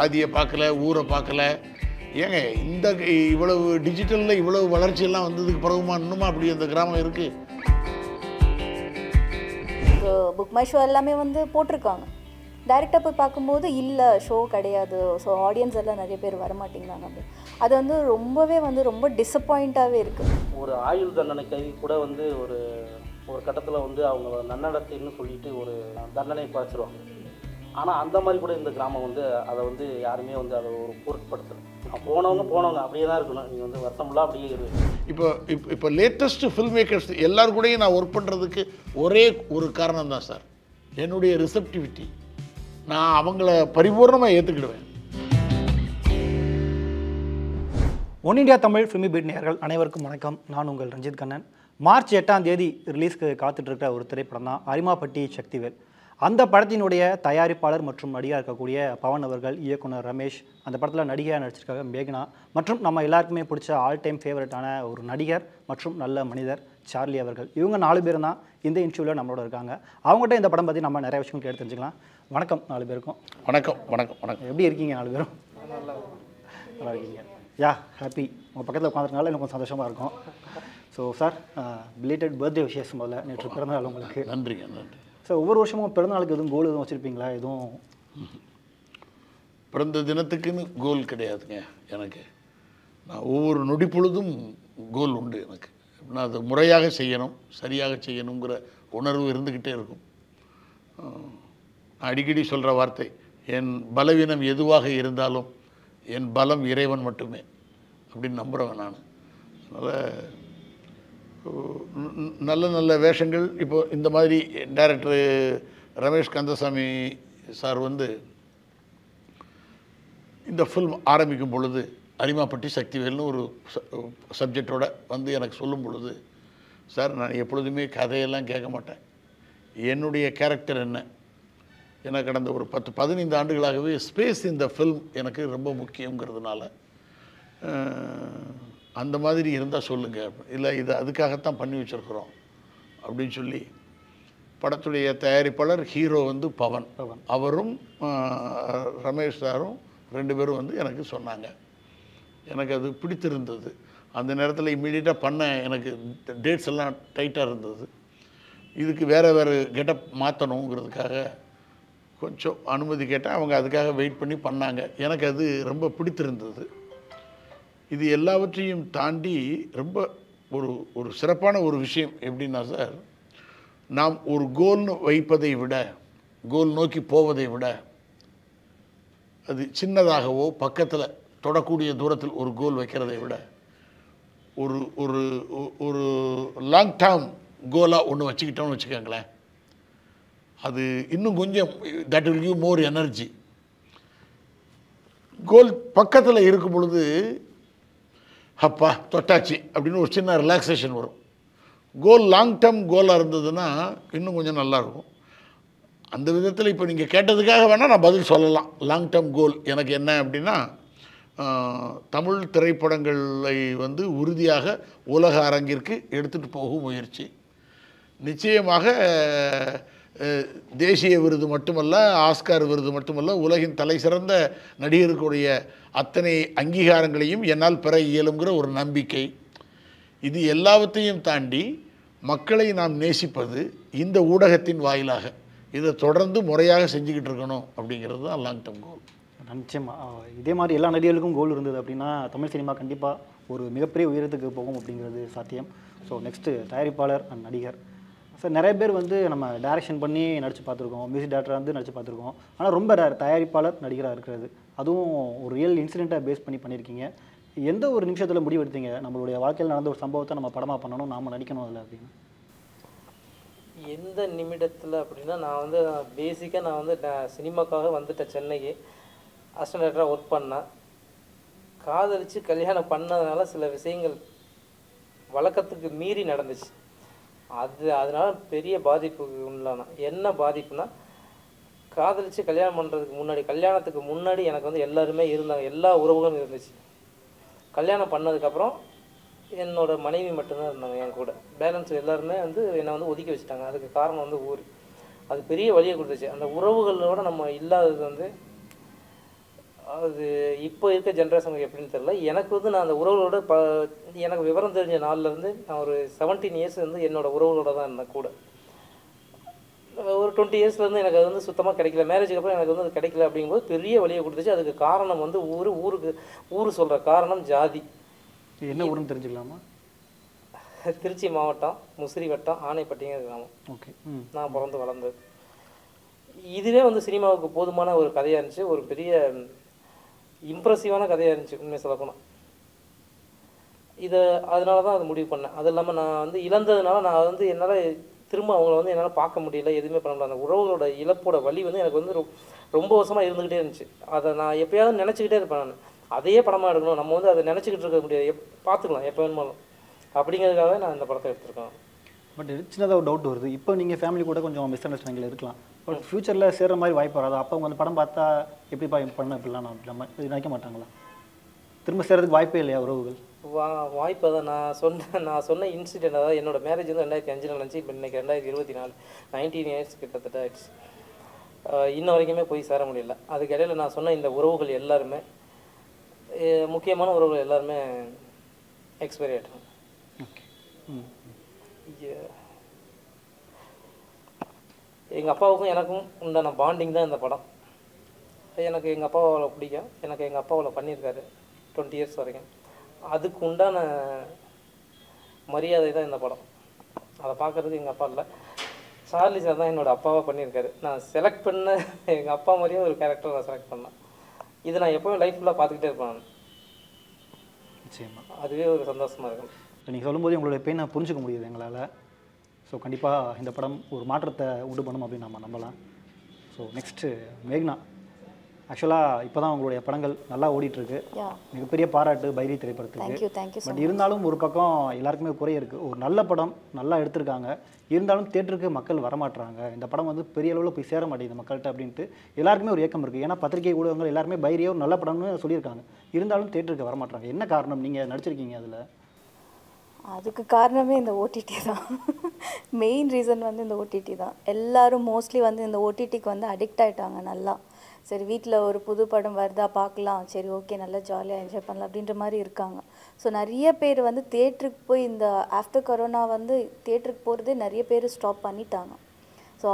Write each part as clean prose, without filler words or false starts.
ஜாதியை பார்க்கல, ஊரை பார்க்கல. ஏங்க இந்த இவ்வளவு டிஜிட்டலில் இவ்வளவு வளர்ச்சியெல்லாம் வந்ததுக்கு பிறகுமா இன்னுமா அப்படி அந்த கிராமம் இருக்குது? புக் மை ஷோ எல்லாமே வந்து போட்டிருக்காங்க. டைரெக்டாக போய் பார்க்கும்போது இல்லை ஷோ கிடையாது, ஸோ ஆடியன்ஸ் எல்லாம் நிறைய பேர் வரமாட்டேங்கிறாங்க. அப்படி அது வந்து ரொம்பவே வந்து ரொம்ப டிசப்பாயிண்ட்டாகவே இருக்குது. ஒரு ஆயுள் தண்டனை கைதி கூட வந்து ஒரு ஒரு கட்டத்தில் வந்து அவங்க நன்னடத்தைன்னு சொல்லிட்டு ஒரு தண்டனை பாய்ச்சிருவாங்க. ஆனால் அந்த மாதிரி கூட இந்த கிராமம் வந்து அதை வந்து யாருமே வந்து அதை ஒரு பொருட்படுத்தலை. போனவங்க அப்படியே தான் இருக்கணும். நீங்கள் வந்து வருஷம்லாம் அப்படியே இருக்கு. இப்போ லேட்டஸ்ட் ஃபில்ம் மேக்கர்ஸ் எல்லாரும் கூடயும் நான் ஒர்க் பண்ணுறதுக்கு ஒரே ஒரு காரணம் தான் சார், என்னுடைய ரிசப்டிவிட்டி. நான் அவங்கள பரிபூர்ணமாக ஏற்றுக்கிடுவேன். Oneindia Tamil Filmibeat நேயர்கள் அனைவருக்கும் வணக்கம். நான் உங்கள் ரஞ்சித் கண்ணன். மார்ச் 8ஆம் தேதி ரிலீஸ்க்கு காத்துட்ருக்கிற ஒரு திரைப்படம் தான் அரிமாப்பட்டி சக்திவேல். அந்த படத்தினுடைய தயாரிப்பாளர் மற்றும் நடிகராக இருக்கக்கூடிய பவன் அவர்கள், இயக்குனர் ரமேஷ், அந்த படத்தில் நடிகையாக நடிச்சிருக்காங்க மேகனா, மற்றும் நம்ம எல்லாருக்குமே பிடிச்ச ஆல் டைம் ஃபேவரட்டான ஒரு நடிகர் மற்றும் நல்ல மனிதர் சார்லி அவர்கள். இவங்க 4 பேரும் தான் இந்த இன்டர்வியூவில் நம்மளோட இருக்காங்க. அவங்ககிட்ட இந்த படம் பற்றி நம்ம நிறைய விஷயங்கள் கேட்டு தெரிஞ்சுக்கலாம். வணக்கம் 4 பேருக்கும். வணக்கம் வணக்கம் வணக்கம். எப்படி இருக்கீங்க 4 பேரும்? நல்லா இருக்கீங்க. Yeah happy. உங்கள் பக்கத்தில் உட்காந்துருக்கனால எனக்கு கொஞ்சம் சந்தோஷமாக இருக்கும். So sir, belated birthday wishes முதல்ல. நேற்று பிறந்தநாள் உங்களுக்கு. நன்றிங்க. நன்றி சார். ஒவ்வொரு வருஷமும் பிறந்தநாளுக்கு எதுவும் கோல் எதுவும் வச்சுருப்பீங்களா? எதுவும் பிறந்த தினத்துக்குன்னு கோல் கிடையாதுங்க எனக்கு. நான் ஒவ்வொரு நொடி பொழுதும் கோல் உண்டு எனக்கு. நான் அதை முறையாக செய்யணும், சரியாக செய்யணுங்கிற உணர்வு இருந்துக்கிட்டே இருக்கும். நான் அடிக்கடி சொல்கிற வார்த்தை, என் பலவீனம் எதுவாக இருந்தாலும் என் பலம் இறைவன் மட்டுமே அப்படின்னு நம்புகிறவன் நான். அதனால் நல்ல நல்ல வேஷங்கள். இப்போது இந்த மாதிரி டைரக்டர் ரமேஷ் கந்தசாமி சார் வந்து இந்த ஃபில்ம் ஆரம்பிக்கும் பொழுது அரிமாப்பட்டி சக்திவேல்னு ஒரு சப்ஜெக்டோட வந்து எனக்கு சொல்லும் பொழுது, சார் நான் எப்பொழுதுமே கதையெல்லாம் கேட்க மாட்டேன், என்னுடைய கேரக்டர் என்ன, எனக்கு கடந்த ஒரு 10-15 ஆண்டுகளாகவே ஸ்பேஸ் இந்த ஃபில்ம் எனக்கு ரொம்ப முக்கியங்கிறதுனால அந்த மாதிரி இருந்தால் சொல்லுங்கள், இல்லை இது அதுக்காகத்தான் பண்ணி வச்சுருக்குறோம் அப்படின்னு சொல்லி படத்துடைய தயாரிப்பாளர் ஹீரோ வந்து பவன் அவரும் ரமேஷ் சாரும் 2 பேரும் வந்து எனக்கு சொன்னாங்க. எனக்கு அது பிடித்திருந்தது. அந்த நேரத்தில் இம்மீடியட்டாக பண்ண எனக்கு டேட்ஸ் எல்லாம் டைட்டாக இருந்தது. இதுக்கு வேறு கெட்டப் மாற்றணுங்கிறதுக்காக கொஞ்சம் அனுமதி கேட்டேன். அவங்க அதுக்காக வெயிட் பண்ணி பண்ணாங்க. எனக்கு அது ரொம்ப பிடித்திருந்தது. இது எல்லாவற்றையும் தாண்டி ரொம்ப ஒரு சிறப்பான ஒரு விஷயம் எப்படின்னா சார், நாம் ஒரு கோல்னு வைப்பதை விட, கோல் நோக்கி போவதை விட, அது சின்னதாகவோ பக்கத்தில் தொடக்கூடிய தூரத்தில் ஒரு கோல் வைக்கிறதை விட ஒரு ஒரு ஒரு லாங் டேர்ம் கோலாக ஒன்று வச்சுக்கிட்டோம்னு வச்சுக்கோங்களேன், அது இன்னும் கொஞ்சம் that will give more energy. Goal பக்கத்தில் இருக்கும் பொழுது அப்பா தொட்டாச்சு அப்படின்னு ஒரு சின்ன ரிலாக்ஸேஷன் வரும். கோல் லாங் டேர்ம் கோலாக இருந்ததுன்னா இன்னும் கொஞ்சம் நல்லாயிருக்கும். அந்த விதத்தில் இப்போ நீங்கள் கேட்டதுக்காக வேணால் நான் பதில் சொல்லலாம். லாங் டேர்ம் கோல் எனக்கு என்ன அப்படின்னா, தமிழ் திரைப்படங்களை வந்து உறுதியாக உலக அரங்கிற்கு எடுத்துகிட்டு போகும் முயற்சி. நிச்சயமாக தேசிய விருது மட்டுமல்ல, ஆஸ்கார் விருது மட்டுமல்ல, உலகின் தலை சிறந்த நடிகர்களுடைய அத்தனை அங்கீகாரங்களையும் என்னால் பெற இயலுங்கிற ஒரு நம்பிக்கை. இது எல்லாவற்றையும் தாண்டி மக்களை நாம் நேசிப்பது இந்த ஊடகத்தின் வாயிலாக. இதை தொடர்ந்து முறையாக செஞ்சுக்கிட்டு இருக்கணும் அப்படிங்கிறது தான் லாங் டேர்ம் கோல். நிச்சயமாக இதே மாதிரி எல்லா நடிகர்களுக்கும் கோல் இருந்தது அப்படின்னா தமிழ் சினிமா கண்டிப்பாக ஒரு மிகப்பெரிய உயரத்துக்கு போகும் அப்படிங்கிறது சாத்தியம். ஸோ நெக்ஸ்ட்டு தயாரிப்பாளர் அண்ட் நடிகர் சார். நிறைய பேர் வந்து நம்ம டைரக்ஷன் பண்ணி நடித்து பார்த்துருக்கோம், மியூசிக் டேரக்டராக வந்து நடித்து பார்த்துருக்கோம். ஆனால் ரொம்ப தயாரிப்பாளர் நடிகராக இருக்கிறது, அதுவும் ஒரு ரியல் இன்சிடெண்ட்டை பேஸ் பண்ணி பண்ணியிருக்கீங்க. எந்த ஒரு நிமிஷத்தில் முடிவெடுத்தீங்க நம்மளுடைய வாழ்க்கையில் நடந்த ஒரு சம்பவத்தை நம்ம படமாக பண்ணணும், நாம் நடிக்கணும் அதில் அப்படின்னு? எந்த நிமிடத்தில் அப்படின்னா, நான் வந்து பேசிக்காக நான் வந்து சினிமாக்காக வந்துட்டேன். சென்னைக்கு அசிஸ்டன்ட் டைரக்டராக ஒர்க் பண்ணேன். காதலித்து கல்யாணம் பண்ணதுனால சில விஷயங்கள் வழக்கத்துக்கு மீறி நடந்துச்சு. அதனால் பெரிய பாதிப்புக்கு உள்ளான. என்ன பாதிப்புனா, காதலித்து கல்யாணம் பண்ணுறதுக்கு முன்னாடி, கல்யாணத்துக்கு முன்னாடி எனக்கு வந்து எல்லாருமே இருந்தாங்க, எல்லா உறவுகளும் இருந்துச்சு. கல்யாணம் பண்ணதுக்கப்புறம் என்னோடய மனைவி மட்டும்தான் இருந்தாங்க என் கூட. பேலன்ஸ் எல்லாருமே வந்து என்னை வந்து ஒதுக்கி வச்சுட்டாங்க. அதுக்கு காரணம் வந்து அது பெரிய வழியை கொடுத்துச்சு. அந்த உறவுகளோட நம்ம இல்லாதது வந்து அது இப்போ இருக்க ஜென்ரேஷனுக்கு எப்படின்னு தெரியல. எனக்கு வந்து நான் அந்த உறவுகளோட எனக்கு விவரம் தெரிஞ்ச நாள்லேருந்து நான் ஒரு 17 இயர்ஸ் வந்து என்னோடய உறவுகளோட தான் இருந்தேன் கூட. ஒரு 20 இயர்ஸ்லேருந்து எனக்கு அது வந்து சுத்தமாக கிடைக்கல. மேரேஜுக்கு அப்புறம் எனக்கு வந்து அது கிடைக்கல அப்படிங்கும்போது பெரிய வழியை கொடுத்துச்சு. அதுக்கு காரணம் வந்து ஊர் சொல்கிற காரணம் ஜாதி. என்ன ஊருன்னு தெரிஞ்சுக்கலாமா? திருச்சி மாவட்டம் முசிறி வட்டம் ஆனைப்பட்டிங்க கிராமம். ஓகே. நான் பிறந்து வளர்ந்தது. இதுவே வந்து சினிமாவுக்கு போதுமான ஒரு கதையாக இருந்துச்சு. ஒரு பெரிய இம்ப்ரெசிவான கதையாக இருந்துச்சு உண்மையை சொல்லப்போனால். அதனால தான் அது முடிவு பண்ணேன். அது இல்லாமல் நான் வந்து இழந்ததுனால நான் வந்து என்னால் திரும்ப அவங்கள வந்து என்னால் பார்க்க முடியல, எதுவுமே பண்ண முடியல. அந்த உறவுகளோட இழப்போட வலி வந்து எனக்கு வந்து ரொம்ப வருஷமாக இருந்துக்கிட்டே இருந்துச்சு. அதை நான் எப்போயாவது நினச்சிக்கிட்டே இருப்பேன். நான் அதையே படமாக எடுக்கணும், நம்ம வந்து அதை நினச்சிக்கிட்டு இருக்க முடியாது, பார்த்துக்கலாம் எப்போ வேணுமாலும் அப்படிங்கிறதுக்காகவே நான் இந்த படத்தை எடுத்திருக்கேன். பட் சின்னதாக ஒரு டவுட் வருது. இப்போ நீங்கள் ஃபேமிலி கூட கொஞ்சம் மிஸ் அண்டர்ஸ்டாண்டிங்கில் இருக்கலாம், பட் ஃப்யூச்சரில் சேர்கிற மாதிரி வாய்ப்பு வராது. அப்போ அவங்க அந்த படம் பார்த்தா எப்படிப்பா பண்ண இப்படிலாம் நான் அப்படிலாம் இது நினைக்க மாட்டாங்களா? திரும்ப சேர்றதுக்கு வாய்ப்பே இல்லையா உறவுகள்? வாய்ப்பு தான். நான் சொன்ன இன்சிடென்ட், அதாவது என்னோட மேரேஜ் வந்து 2005 நடந்துச்சு. இப்போ இன்றைக்கி 2024, 19 இயர்ஸ் கிட்டத்தட்ட ஆயிடுச்சு. இன்ன வரைக்குமே போய் சேர முடியல. அதுக்கு இடையில் நான் சொன்ன இந்த உறவுகள் எல்லாருமே, முக்கியமான உறவுகள் எல்லாருமே எக்ஸ்பைரி ஆகிட்டாங்க. எங்கள் அப்பாவுக்கும் எனக்கும் உண்டான பாண்டிங் தான் இந்த படம். எனக்கு எங்கள் அப்பாவை அவ்வளோ பிடிக்கும், எனக்கு எங்கள் அப்பா அவ்வளோ பண்ணியிருக்காரு 20 இயர்ஸ் வரைக்கும். அதுக்கு உண்டான மரியாதை தான் இந்த படம். அதை பார்க்குறதுக்கு எங்கள் அப்பா இல்லை, சார்லி சார் தான் என்னோடய அப்பாவாக பண்ணியிருக்காரு. நான் செலக்ட் பண்ண எங்கள் அப்பா மாதிரியே ஒரு கேரக்டர் நான் செலக்ட் பண்ணேன். இது நான் எப்போவும் லைஃப் ஃபுல்லாக பார்த்துக்கிட்டே இருப்பேன் நான். நிச்சயமாக அதுவே ஒரு சந்தோஷமாக இருக்கும். நீங்கள் சொல்லும்போது உங்களுடைய பெயினை புரிஞ்சுக்க முடியுது எங்களால். ஸோ கண்டிப்பாக இந்த படம் ஒரு மாற்றத்தை உண்டு பண்ணும் அப்படின்னு நம்ம நம்பலாம். ஸோ நெக்ஸ்ட்டு மேக்னா, ஆக்சுவலாக இப்போ தான் உங்களுடைய படங்கள் நல்லா ஓடிட்டுருக்கு. மிகப்பெரிய பாராட்டு பைரி திரைப்படத்துக்கு. பட் இருந்தாலும் ஒரு பக்கம் எல்லாருக்குமே குறை இருக்குது. ஒரு நல்ல படம் நல்லா எடுத்திருக்காங்க, இருந்தாலும் தேட்டருக்கு மக்கள் வரமாட்டுறாங்க, இந்த படம் வந்து பெரிய அளவில் போய் சேர மாட்டேங்குது மக்கள்கிட்ட அப்படின்ட்டு எல்லாருக்குமே ஒரு ஏக்கம் இருக்குது. ஏன்னா பத்திரிகை ஊடகங்கள் எல்லாருமே பைரியே ஒரு நல்ல படம்னு சொல்லியிருக்காங்க, இருந்தாலும் தேட்டருக்கு வரமாட்டுறாங்க. என்ன காரணம்? நீங்கள் நடிச்சிருக்கீங்க அதில். அதுக்கு காரணமே இந்த ஓடிடி தான். மெயின் ரீசன் வந்து இந்த ஓடிடி தான். எல்லோரும் மோஸ்ட்லி வந்து இந்த ஓடிடிக்கு வந்து அடிக்ட் ஆகிட்டாங்க. நல்லா சரி வீட்டில் ஒரு புது படம் வருதா பார்க்கலாம், சரி ஓகே நல்லா ஜாலியாக என்ஜாய் பண்ணலாம் அப்படின்ற மாதிரி இருக்காங்க. ஸோ நிறைய பேர் வந்து தேட்டருக்கு போய் இந்த ஆஃப்டர் கொரோனா வந்து தேட்டருக்கு போகிறதே நிறைய பேர் ஸ்டாப் பண்ணிட்டாங்க. ஸோ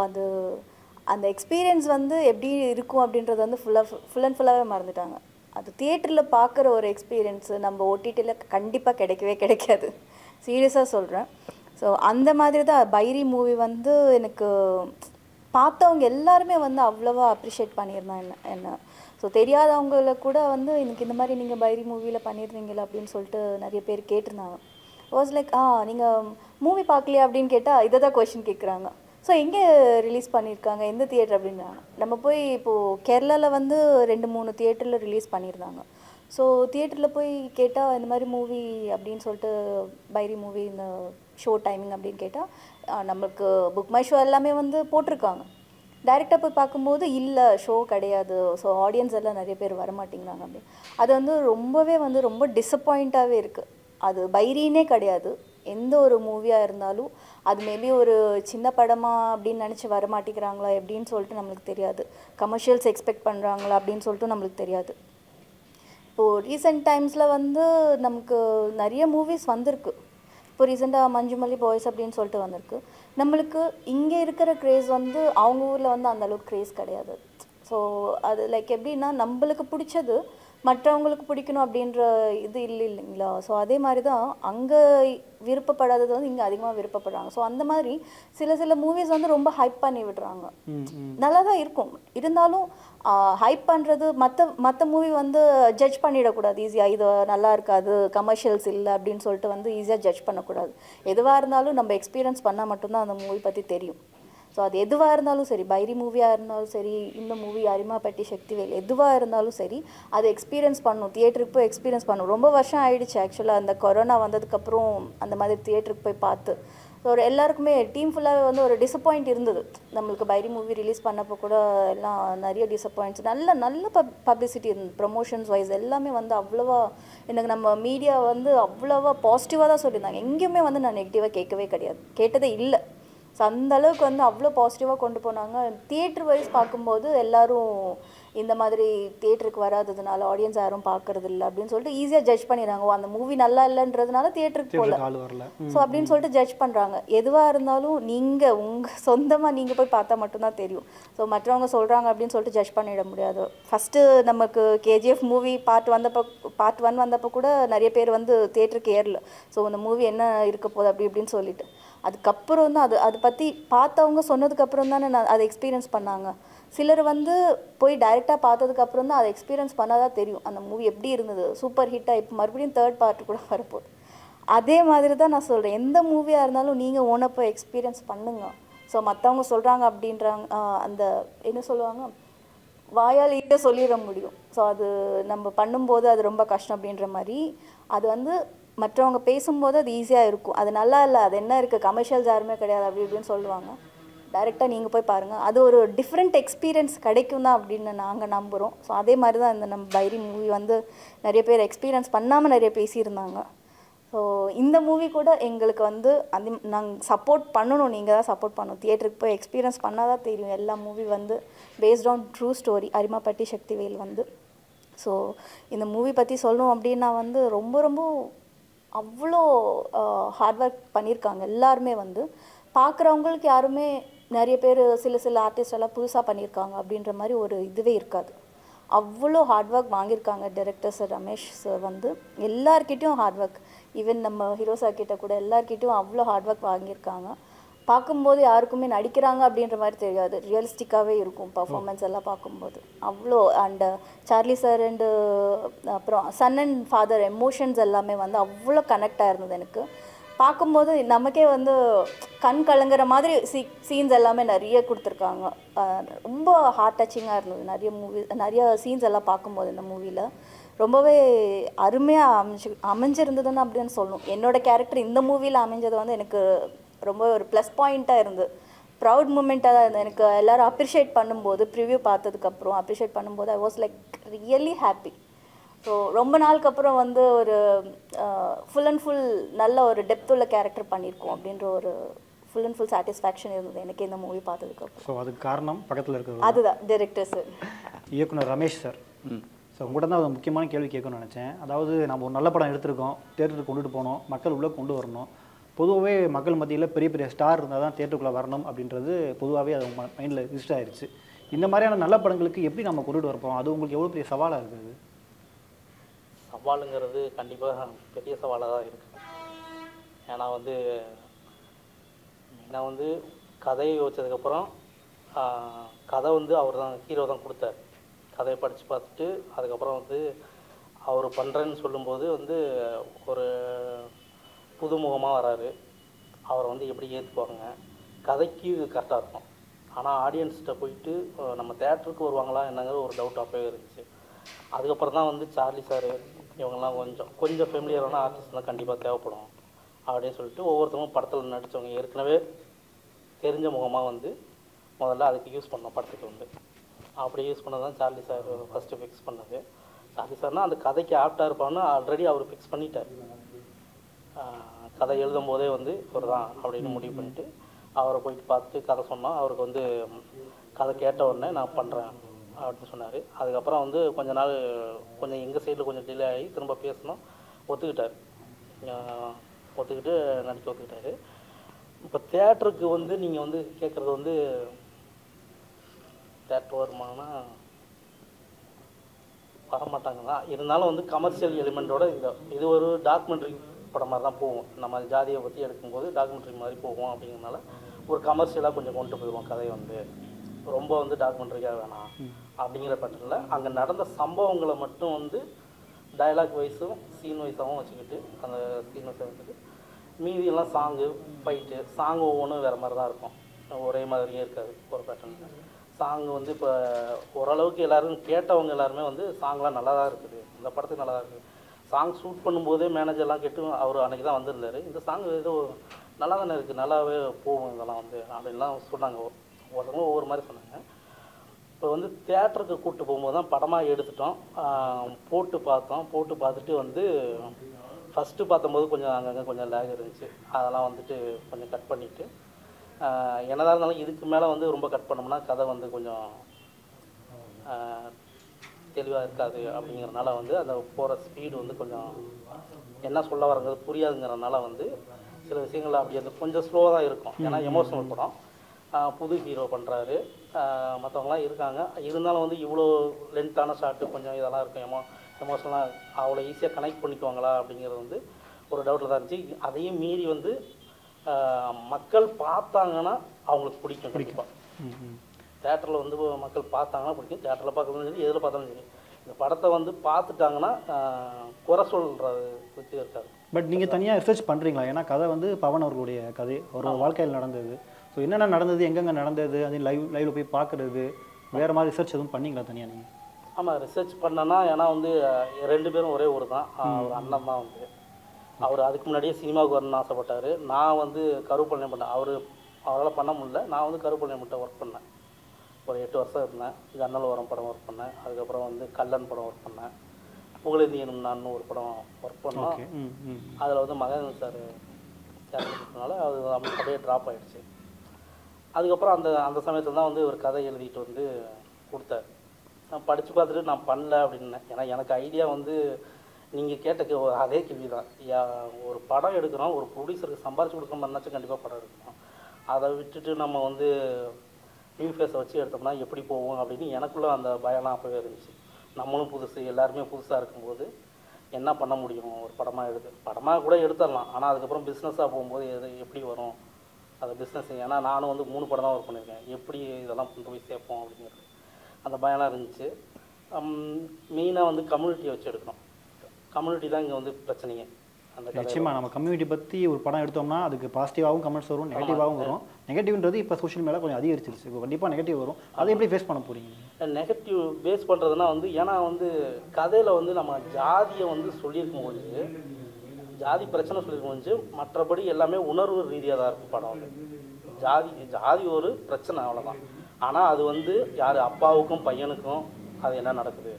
அந்த எக்ஸ்பீரியன்ஸ் வந்து எப்படி இருக்கும் அப்படின்றது வந்து ஃபுல் அண்ட் ஃபுல்லாகவே மறந்துட்டாங்க. அது தியேட்டரில் பார்க்குற ஒரு எக்ஸ்பீரியன்ஸு நம்ம ஓடிடியில் கண்டிப்பாக கிடைக்கவே கிடைக்காது, சீரியஸாக சொல்கிறேன். ஸோ அந்த மாதிரி தான் பைரி மூவி வந்து எனக்கு பார்த்தவங்க எல்லாருமே வந்து அவ்வளோவா அப்ரிஷியேட் பண்ணியிருந்தாங்க என்ன. ஸோ தெரியாதவங்கள கூட வந்து எனக்கு இந்த மாதிரி நீங்கள் பைரி மூவியில் பண்ணியிருந்தீங்களா அப்படின்னு சொல்லிட்டு நிறைய பேர் கேட்டிருந்தாங்க. வாஸ் லைக் நீங்கள் மூவி பார்க்கலையா அப்படின்னு கேட்டால் இதை தான் கொஷின் கேட்குறாங்க. ஸோ எங்கே ரிலீஸ் பண்ணியிருக்காங்க, எந்த தியேட்டர் அப்படின்றாங்க. நம்ம போய் இப்போது கேரளாவில் வந்து 2-3 தியேட்டரில் ரிலீஸ் பண்ணியிருந்தாங்க. ஸோ தியேட்டரில் போய் கேட்டால் இந்த மாதிரி மூவி அப்படின்னு சொல்லிட்டு பைரி மூவி இந்த ஷோ டைமிங் அப்படின்னு கேட்டால் நம்மளுக்கு புக் மை ஷோ எல்லாமே வந்து போட்டிருக்காங்க. டைரெக்டாக போய் பார்க்கும்போது இல்லை ஷோ கிடையாது, ஸோ ஆடியன்ஸ் எல்லாம் நிறைய பேர் வரமாட்டேங்கிறாங்க அப்படி. அது வந்து ரொம்பவே வந்து ரொம்ப டிசப்பாயிண்ட்டாகவே இருக்குது. அது பைரினே கிடையாது, எந்த ஒரு மூவியாக இருந்தாலும் அது மேபி ஒரு சின்ன படமாக அப்படின்னு நினச்சி வரமாட்டேங்கிறாங்களா எப்படின்னு சொல்லிட்டு நம்மளுக்கு தெரியாது, கமர்ஷியல்ஸ் எக்ஸ்பெக்ட் பண்ணுறாங்களா அப்படின்னு சொல்லிட்டு நம்மளுக்கு தெரியாது. இப்போது ரீசெண்ட் டைம்ஸில் வந்து நமக்கு நிறைய மூவிஸ் வந்திருக்கு. இப்போ ரீசெண்டாக மஞ்சுமல்லி பாய்ஸ் அப்படின்னு சொல்லிட்டு வந்திருக்கு. நம்மளுக்கு இங்கே இருக்கிற க்ரேஸ் வந்து அவங்க ஊரில் வந்து அந்தளவுக்கு க்ரேஸ் கிடையாது. ஸோ அது லைக் எப்படின்னா நம்மளுக்கு பிடிச்சது மற்றவங்களுக்கு பிடிக்கணும் அப்படின்ற இது இல்லைங்களா. ஸோ அதே மாதிரி தான் அங்கே விருப்பப்படாதது வந்து இங்கே அதிகமாக விருப்பப்படுறாங்க. ஸோ அந்த மாதிரி சில மூவிஸ் வந்து ரொம்ப ஹைப் பண்ணி விடுறாங்க, நல்லா தான் இருக்கும். இருந்தாலும் ஹைப் பண்ணுறது மற்ற மூவி வந்து ஜட்ஜ் பண்ணிடக்கூடாது ஈஸியாக, இது நல்லா இருக்காது கமர்ஷியல்ஸ் இல்லை அப்படின்னு சொல்லிட்டு வந்து ஈஸியாக ஜட்ஜ் பண்ணக்கூடாது. எதுவாக இருந்தாலும் நம்ம எக்ஸ்பீரியன்ஸ் பண்ணால் மட்டும்தான் அந்த மூவி பற்றி தெரியும். ஸோ அது எதுவாக இருந்தாலும் சரி, பைரி மூவியாக இருந்தாலும் சரி, இந்த மூவி அரிமாபட்டி சக்திவேல் எதுவாக இருந்தாலும் சரி, அதை எக்ஸ்பீரியன்ஸ் பண்ணணும், தியேட்டருக்கு போய் எக்ஸ்பீரியன்ஸ் பண்ணணும். ரொம்ப வருஷம் ஆகிடுச்சு ஆக்சுவலாக அந்த கொரோனா வந்ததுக்கப்புறம் அந்த மாதிரி தியேட்டருக்கு போய் பார்த்து. ஸோ ஒரு எல்லாருக்குமே டீம் ஃபுல்லாகவே வந்து ஒரு டிசப்பாயிண்ட் இருந்தது. நம்மளுக்கு பைரி மூவி ரிலீஸ் பண்ணப்போ கூட எல்லாம் நிறைய டிசப்பாயிண்ட்ஸ். நல்ல பப்ளிசிட்டி இருந்தது, ப்ரொமோஷன்ஸ் வைஸ் எல்லாமே வந்து அவ்வளோவா எனக்கு நம்ம மீடியா வந்து அவ்வளோவா பாசிட்டிவாக தான் சொல்லியிருந்தாங்க. எங்கேயுமே வந்து நான் நெகட்டிவாக கேட்டதே இல்லை. ஸோ அந்தளவுக்கு வந்து அவ்வளோ பாசிட்டிவாக கொண்டு போனாங்க. தியேட்டர் வைஸ் பார்க்கும்போது எல்லோரும் இந்த மாதிரி தியேட்டருக்கு வராததுனால ஆடியன்ஸ் யாரும் பார்க்கறது இல்லை அப்படின்னு சொல்லிட்டு ஈஸியாக ஜட்ஜ் பண்ணிடுறாங்க. அந்த மூவி நல்லா இல்லைன்றதுனால தியேட்டருக்கு போகல ஸோ அப்படின்னு சொல்லிட்டு ஜட்ஜ் பண்ணுறாங்க. எதுவாக இருந்தாலும் நீங்கள் உங்கள் சொந்தமாக நீங்கள் போய் பார்த்தா மட்டும்தான் தெரியும். ஸோ மற்றவங்க சொல்கிறாங்க அப்படின்னு சொல்லிட்டு ஜட்ஜ் பண்ணிட முடியாது. ஃபஸ்ட்டு நமக்கு கேஜிஎஃப் மூவி பார்ட் 1 வந்தப்போ கூட நிறைய பேர் வந்து தியேட்டருக்கு ஏறல. ஸோ அந்த மூவி என்ன இருக்க போகுது அப்படி இப்படின்னு சொல்லிட்டு அதுக்கப்புறம் தான் அதை பற்றி பார்த்தவங்க சொன்னதுக்கப்புறம் தானே அதை எக்ஸ்பீரியன்ஸ் பண்ணாங்க. சிலர் வந்து போய் டைரெக்டாக பார்த்ததுக்கப்புறம் தான் அதை எக்ஸ்பீரியன்ஸ் பண்ணாதான் தெரியும் அந்த மூவி எப்படி இருந்தது, சூப்பர் ஹிட்டாக. இப்போ மறுபடியும் 3rd பார்ட் கூட வரப்போகுது. அதே மாதிரி தான் நான் சொல்கிறேன், எந்த மூவியாக இருந்தாலும் நீங்கள் ஓனாக போய் எக்ஸ்பீரியன்ஸ் பண்ணுங்க. ஸோ மற்றவங்க சொல்கிறாங்க அப்படின்றாங்க அந்த என்ன சொல்லுவாங்க வாயால் ஈஸியாக சொல்லிட முடியும். ஸோ அது நம்ம பண்ணும்போது அது ரொம்ப கஷ்டம் அப்படின்ற மாதிரி அது வந்து மற்றவங்க பேசும்போது அது ஈஸியாக இருக்கும். அது நல்லா இல்லை, அது என்ன இருக்குது, கமர்ஷியல்ஸ் யாருமே கிடையாது அப்படி இப்படின்னு சொல்லுவாங்க. டைரெக்டாக நீங்கள் போய் பாருங்கள், அது ஒரு டிஃப்ரெண்ட் எக்ஸ்பீரியன்ஸ் கிடைக்கும் தான் அப்படின்னு நாங்கள் நம்புகிறோம். ஸோ அதே மாதிரி தான் இந்த நம்ம பைரி மூவி வந்து நிறைய பேர் எக்ஸ்பீரியன்ஸ் பண்ணாமல் நிறைய பேசியிருந்தாங்க. ஸோ இந்த மூவி கூட எங்களுக்கு வந்து அந்த நாங்கள் சப்போர்ட் பண்ணணும், நீங்கள் தான் சப்போர்ட் பண்ணணும். தியேட்டருக்கு போய் எக்ஸ்பீரியன்ஸ் பண்ணால் தான் தெரியும். எல்லா மூவி வந்து based on true story, Arimappatti Sakthivel வந்து. ஸோ இந்த மூவி பற்றி சொல்லணும் அப்படின்னா வந்து ரொம்ப ரொம்ப அவ்வளோ ஹார்ட் ஒர்க் பண்ணியிருக்காங்க எல்லாருமே. வந்து பார்க்குறவங்களுக்கு யாருமே நிறைய பேர் சில ஆர்டிஸ்ட் எல்லாம் புதுசாக பண்ணியிருக்காங்க அப்படின்ற மாதிரி ஒரு இதுவே இருக்காது. அவ்வளோ ஹார்ட் ஒர்க் வாங்கியிருக்காங்க டைரக்டர் சார் ரமேஷ் சார் வந்து. எல்லார்கிட்டையும் ஹார்ட் ஒர்க், ஈவன் நம்ம ஹீரோ சார் கிட்ட கூட எல்லார்கிட்டையும் அவ்வளோ ஹார்ட் ஒர்க் வாங்கியிருக்காங்க. பார்க்கும்போது யாருக்குமே நடிக்கிறாங்க அப்படின்ற மாதிரி தெரியாது, ரியலிஸ்டிக்காகவே இருக்கும் பர்ஃபார்மன்ஸ் எல்லாம் பார்க்கும்போது அவ்வளோ. அண்டு சார்லி சார் அண்டு அப்புறம் சன் அண்ட் ஃபாதர் எமோஷன்ஸ் எல்லாமே வந்து அவ்வளோ கனெக்ட் ஆயிருந்தது எனக்கு. பார்க்கும்போது நமக்கே வந்து கண் கலங்குற மாதிரி சீன்ஸ் எல்லாமே நிறைய கொடுத்துருக்காங்க. ரொம்ப ஹார்ட் டச்சிங்காக இருந்தது. நிறைய சீன்ஸ் எல்லாம் பார்க்கும்போது இந்த மூவியில் ரொம்பவே அருமையாக அமைஞ்சிருந்ததுன்னு அப்படின்னு சொல்லணும். என்னோடய கேரக்டர் இந்த மூவியில் அமைஞ்சது வந்து எனக்கு ரொம்ப ஒரு ப்ளஸ் பாயிண்ட்டாக இருந்து ப்ரவுட் மூமெண்ட்டாக தான் இருந்தது. எனக்கு எல்லோரும் அப்ரிஷியேட் பண்ணும்போது, ப்ரிவ்யூ பார்த்ததுக்கப்புறம் அப்ரிஷியேட் பண்ணும்போது I was like really happy. So ரொம்ப நாளுக்கு அப்புறம் வந்து ஒரு ஃபுல் அண்ட் ஃபுல் நல்ல ஒரு டெப்த் உள்ள கேரக்டர் பண்ணியிருக்கோம் அப்படின்ற ஒரு ஃபுல் அண்ட் ஃபுல் சாட்டிஸ்ஃபேக்ஷன் இருந்தது எனக்கு இந்த மூவி பார்த்ததுக்கப்புறம். ஸோ அதுக்கு காரணம் பக்கத்தில் இருக்கிறது அதுதான் டைரக்டர் சார், இயக்குனர் ரமேஷ் சார். ஸோ உங்கள்கிட்ட தான் ஒரு முக்கியமான கேள்வி கேட்கணும்னு நினச்சேன். அதாவது நம்ம ஒரு நல்ல படம் எடுத்திருக்கோம், தேட்டருக்கு கொண்டுட்டு போகணும், மக்கள் உள்ளே கொண்டு வரணும். பொதுவாகவே மக்கள் மத்தியில் பெரிய பெரிய ஸ்டார் இருந்தால் தான் தேட்டருக்குள்ளே வரணும் அப்படின்றது பொதுவாகவே அது உங்கள் மைண்டில் ரிஜிஸ்டர் ஆயிடுச்சு. இந்த மாதிரியான நல்ல படங்களுக்கு எப்படி நம்ம கொண்டுட்டு வரப்போம், அது உங்களுக்கு எவ்வளோ பெரிய சவாலாக இருக்குது? சவாலுங்கிறது கண்டிப்பாக பெரிய சவாலாக தான் இருக்குது. ஏன்னா வந்து மெயினாக வந்து கதையை யோசிச்சதுக்கப்புறம் கதை வந்து அவர் தான் ஹீரோ தான் கொடுத்தார். கதையை படித்து பார்த்துட்டு அதுக்கப்புறம் வந்து அவர் பண்ணுறேன்னு சொல்லும்போது வந்து ஒரு புதுமுகமாக வராரு. அவரை வந்து எப்படி ஏற்றுக்குவாங்க, கதைக்கு கரெக்டாக இருக்கும். ஆனால் ஆடியன்ஸ்கிட்ட போயிட்டு நம்ம தேட்டருக்கு வருவாங்களா என்னங்கிற ஒரு டவுட் அப்போவே இருந்துச்சு. அதுக்கப்புறம் தான் வந்து சார்லி சார் இவங்கெல்லாம் கொஞ்சம் ஃபெமிலியரான ஆர்டிஸ்ட் தான் கண்டிப்பாக தேவைப்படும் அப்படின்னு சொல்லிட்டு ஒவ்வொருத்தவங்க படத்தில் நடித்தவங்க ஏற்கனவே தெரிஞ்ச முகமாக வந்து முதல்ல அதுக்கு யூஸ் பண்ணோம் படத்துக்கு வந்து. அப்படி யூஸ் பண்ணது தான் சார்லி சார் ஃபஸ்ட்டு ஃபிக்ஸ் பண்ணது. சார்லி சார்னால் அந்த கதைக்கு ஆப்டாக இருப்பான்னு ஆல்ரெடி அவர் ஃபிக்ஸ் பண்ணிட்டார். கதை எழுதும் போதே வந்து இவர் தான் அப்படின்னு முடிவு பண்ணிவிட்டு அவரை போயிட்டு பார்த்துட்டு கதை சொன்னோம். அவருக்கு வந்து கதை கேட்ட உடனே நான் பண்ணுறேன் அப்படின்னு சொன்னார். அதுக்கப்புறம் வந்து கொஞ்ச நாள் கொஞ்சம் எங்கள் சைடில் கொஞ்சம் டிலே ஆகி திரும்ப பேசணும், ஒத்துக்கிட்டு நடிக்க ஒத்துக்கிட்டாரு. இப்போ தேட்டருக்கு வந்து நீங்கள் வந்து கேட்குறது வந்து தேட்டர் வருமானா வரமாட்டாங்க தான். இருந்தாலும் வந்து கமர்ஷியல் எலிமெண்ட்டோட இது ஒரு டாக்குமெண்ட்ரி படம் மாதிரி தான் போகும். நம்ம ஜாதியை பற்றி எடுக்கும்போது டாக்குமெண்ட்ரி மாதிரி போகும். அப்படிங்கிறதுனால ஒரு கமர்ஷியலாக கொஞ்சம் கொண்டு போயிடுவோம் கதையை வந்து. ரொம்ப வந்து டாக்குமெண்ட்ரிக்காக வேணாம் அப்படிங்கிற பட்சத்தில் அங்கே நடந்த சம்பவங்களை மட்டும் வந்து டயலாக் வைஸும் சீன் வைஸாகவும் வச்சுக்கிட்டு அந்த சீன் வைஸை வச்சுட்டு மீதியெல்லாம் சாங்கு ஃபைட்டு சாங் ஒவ்வொன்றும் வேறு மாதிரி தான் இருக்கும், ஒரே மாதிரியே இருக்காது ஒரு பேட்டர்ன். சாங் வந்து இப்போ ஓரளவுக்கு எல்லோரும் கேட்டவங்க எல்லாருமே வந்து சாங்லாம் நல்லா தான் இருக்குது, இந்த படத்துக்கு நல்லா தான் இருக்குது. சாங் ஷூட் பண்ணும்போதே மேனேஜர்லாம் கேட்டு அவர் அன்றைக்கி தான் வந்திருந்தார். இந்த சாங் ஏதோ நல்லா தானே இருக்குது, நல்லாவே போகும் இதெல்லாம் வந்து அப்படின்லாம் சொன்னாங்க. ஒருத்தவங்க ஒவ்வொரு மாதிரி சொன்னாங்க. இப்போ வந்து தேட்டருக்கு கூப்பிட்டு போகும்போது தான் படமாக எடுத்துட்டோம், போட்டு பார்த்துட்டு வந்து ஃபஸ்ட்டு பார்த்தம்போது கொஞ்சம் அங்கங்கே கொஞ்சம் லேக் இருந்துச்சு. அதெல்லாம் வந்துட்டு கொஞ்சம் கட் பண்ணிவிட்டு என்னதான் இருந்தாலும் இதுக்கு மேலே வந்து ரொம்ப கட் பண்ணோம்னா கதை வந்து கொஞ்சம் தெளிவாக இருக்காது. அப்படிங்கிறனால வந்து அந்த போகிற ஸ்பீடு வந்து கொஞ்சம் என்ன சொல்ல வரங்கிறது புரியாதுங்கிறனால வந்து சில விஷயங்கள் அப்படி அந்த கொஞ்சம் ஸ்லோவாக தான் இருக்கும். ஏன்னா எமோஷனல் படம், புது ஹீரோ பண்ணுறாரு, மற்றவங்களாம் இருக்காங்க. இருந்தாலும் வந்து இவ்வளோ லென்த்தான ஷாட்டு கொஞ்சம் இதெல்லாம் இருக்கும். எமோஷனலாக அவ்வளோ ஈஸியாக கனெக்ட் பண்ணிக்குவாங்களா அப்படிங்கிறது வந்து ஒரு டவுட்டில் தான் இருந்துச்சு. அதையும் மீறி வந்து மக்கள் பார்த்தாங்கன்னா அவங்களுக்கு பிடிக்கும். கண்டிப்பாக தேட்டரில் வந்து மக்கள் பார்த்தாங்கன்னா பிடிக்கும். தேட்டரில் பார்க்கறதும் சரி, எதில் பார்த்தாலும் சரி, இந்த படத்தை வந்து பார்த்துட்டாங்கன்னா குறை சொல்கிறது பற்றி இருக்காது. பட் நீங்கள் தனியாக ரிசர்ச் பண்ணுறீங்களா? ஏன்னா கதை வந்து பவன் அவர்களுடைய கதை, அவரோட வாழ்க்கையில் நடந்தது. ஸோ என்னென்ன நடந்தது, எங்கெங்கே நடந்தது, அது லைவில் போய் பார்க்குறது, வேறு மாதிரி ரிசர்ச் எதுவும் பண்ணிங்களா தனியாக நீங்கள்? ஆமாம், ரிசர்ச் பண்ணேன்னா ஏன்னா வந்து 2 பேரும் ஒரே ஊர் தான். ஒரு அண்ணன் தான் வந்து அவர் அதுக்கு முன்னாடியே சினிமாவுக்கு வரணும்னு ஆசைப்பட்டார். நான் வந்து கருவப்பள்ளியம் பண்ணேன். அவரால் பண்ண முடியல. நான் வந்து கருவப்பள்ளியம் மட்டும் ஒர்க் பண்ணேன். ஒரு 8 வருஷம் இருந்தேன். ஜன்னல் ஓரம் படம் ஒர்க் பண்ணேன். அதுக்கப்புறம் வந்து கல்லன் படம் ஒர்க் பண்ணேன். புகழேந்தியனும் நான் ஒரு படம் ஒர்க் பண்ணோம். அதில் வந்து மகன் சார் சேர்ந்ததுனால அது அப்படியே ட்ராப் ஆகிடுச்சு. அதுக்கப்புறம் அந்த சமயத்தில் தான் வந்து ஒரு கதை எழுதிட்டு வந்து கொடுத்தாரு. நான் படித்து பார்த்துட்டு நான் பண்ணல அப்படின்னேன். ஏன்னா எனக்கு ஐடியா வந்து நீங்கள் கேட்ட அதே கேள்வி தான். ஒரு படம் எடுக்கிறோம், ஒரு ப்ரொடியூசருக்கு சம்பாரிச்சு கொடுக்குற மாதிரினாச்சும் கண்டிப்பாக படம் எடுக்கணும். அதை விட்டுட்டு நம்ம வந்து நியூ ஃபேஸை வச்சு எடுத்தோம்னா எப்படி போவோம் அப்படின்னு எனக்குள்ளே அந்த பயம்லாம் அப்போவே இருந்துச்சு. நம்மளும் புதுசு, எல்லாருமே புதுசாக இருக்கும்போது என்ன பண்ண முடியும்? ஒரு படமாக கூட எடுத்துடலாம். ஆனால் அதுக்கப்புறம் பிஸ்னஸாக போகும்போது எப்படி வரும் அது பிஸ்னஸ்? ஏன்னா நானும் வந்து 3 படம் தான் ஒர்க் பண்ணியிருக்கேன். எப்படி இதெல்லாம் கொண்டு போய் சேர்ப்போம் அப்படிங்கிறது அந்த பயம்லாம் இருந்துச்சு. மெயினாக வந்து கம்யூனிட்டியை வச்சு எடுக்கணும். கம்யூனிட்டி தான் இங்கே வந்து பிரச்சனைங்க. அந்த நிச்சயமாக நம்ம கம்யூனிட்டி பற்றி ஒரு படம் எடுத்தோம்னா அதுக்கு பாசிட்டிவாகவும் கமெண்ட்ஸ் வரும், நெகட்டிவாகவும் வரும். நெகட்டிவ்ன்றது இப்போ சோஷியல் மீடியா கொஞ்சம் அதிகரிச்சிருச்சு. இப்போ கண்டிப்பாக நெகட்டிவ் வரும். அதை எப்படி ஃபேஸ் பண்ண போகிறீங்க? நெகட்டிவ் பேஸ் பண்ணுறதுனா வந்து ஏன்னா வந்து கதையில் வந்து நம்ம ஜாதியை வந்து சொல்லியிருக்கும் போது, ஜாதி பிரச்சனை சொல்லியிருக்கும் போது, மற்றபடி எல்லாமே உணர்வு ரீதியாக தான் இருக்கும் படம் வந்து. ஜாதி ஒரு பிரச்சனை, அவ்வளோதான். ஆனால் அது வந்து யார் அப்பாவுக்கும் பையனுக்கும் அது என்ன நடக்குது,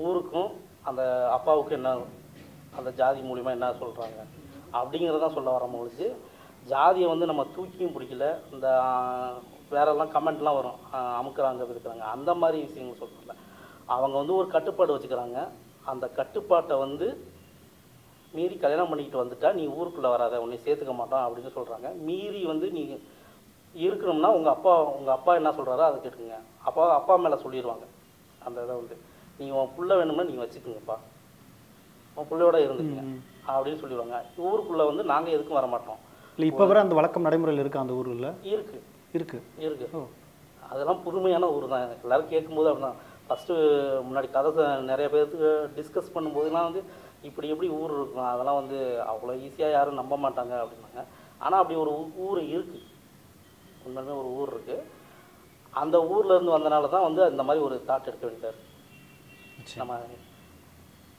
ஊருக்கும் அந்த அப்பாவுக்கும் என்ன, அந்த ஜாதி மூலிமா என்ன சொல்கிறாங்க அப்படிங்கிறதான் சொல்ல வர முடிஞ்சு. ஜாதியை வந்து நம்ம தூக்கியும் பிடிக்கல. இந்த வேறெல்லாம் கமெண்ட்லாம் வரும், அமுக்குறாங்க இருக்கிறாங்க, அந்த மாதிரி விஷயங்கள் சொல்கிறாங்க. அவங்க வந்து ஒரு கட்டுப்பாடு வச்சுக்கிறாங்க. அந்த கட்டுப்பாட்டை வந்து மீறி கல்யாணம் பண்ணிக்கிட்டு வந்துட்டா நீ ஊருக்குள்ளே வராத, உன்னை சேர்த்துக்க மாட்டோம் அப்படின்னு சொல்கிறாங்க. மீறி வந்து நீ இருக்கணும்னா உங்கள் அப்பா என்ன சொல்கிறாரோ அதை கேட்டுக்குங்க. அப்பா மேலே சொல்லிடுவாங்க. அந்த இதை வந்து நீ உன் புள்ள வேணும்னா நீங்கள் வச்சுக்கோங்கப்பா, உன் பிள்ளையோட இருந்துக்குங்க அப்படின்னு சொல்லிடுவாங்க. ஊருக்குள்ளே வந்து நாங்கள் எதுக்கும் வர மாட்டோம். இல்லை இப்போ வர அந்த வழக்கம் நடைமுறையில் இருக்குது அந்த ஊரில்? இருக்குது. அதெல்லாம் புதுமையான ஊர் தான். எல்லோரும் கேட்கும்போது அப்படிதான். ஃபஸ்ட்டு முன்னாடி கதை நிறைய பேருக்கு டிஸ்கஸ் பண்ணும்போதுலாம் வந்து இப்படி எப்படி ஊர் இருக்கும், அதெல்லாம் வந்து அவ்வளோ ஈஸியாக யாரும் நம்ப மாட்டாங்க அப்படின்னாங்க. ஆனால் அப்படி ஒரு ஊர் இருக்குது, உண்மையுமே ஒரு ஊர் இருக்குது. அந்த ஊர்லேருந்து வந்தனால தான் வந்து இந்த மாதிரி ஒரு தாட் எடுக்க வேண்டியது. நம்ம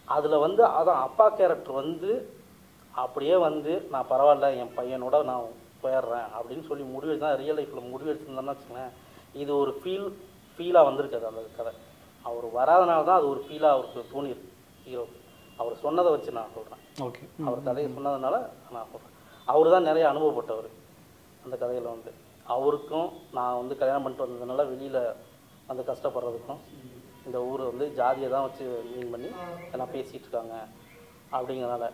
அதில் வந்து அதான் அப்பா கேரக்டர் வந்து அப்படியே வந்து நான் பரவாயில்ல என் பையனோட நான் போயிடுறேன் அப்படின்னு சொல்லி முடிவெடுத்து தான் ரியல் லைஃப்பில் முடிவெடுத்துருந்தோம்னா வச்சுக்கோங்களேன், இது ஒரு ஃபீலாக வந்திருக்காது அந்த கதை. அவர் வராதனால தான் அது ஒரு ஃபீலாக அவருக்கு தோணிருக்கு ஹீரோ. அவர் சொன்னதை வச்சு நான் சொல்கிறேன். ஓகே, அவர் கதையை சொன்னதுனால நான் சொல்கிறேன். அவர் தான் நிறைய அனுபவப்பட்டவர் அந்த கதையில் வந்து. அவருக்கும் நான் வந்து கல்யாணம் பண்ணிட்டு வந்ததுனால வெளியில் வந்து கஷ்டப்படுறதுக்கும் இந்த ஊர் வந்து ஜாதியை தான் வச்சு மீன் பண்ணி எல்லாம் பேசிகிட்டு இருக்காங்க அப்படிங்கிறனால.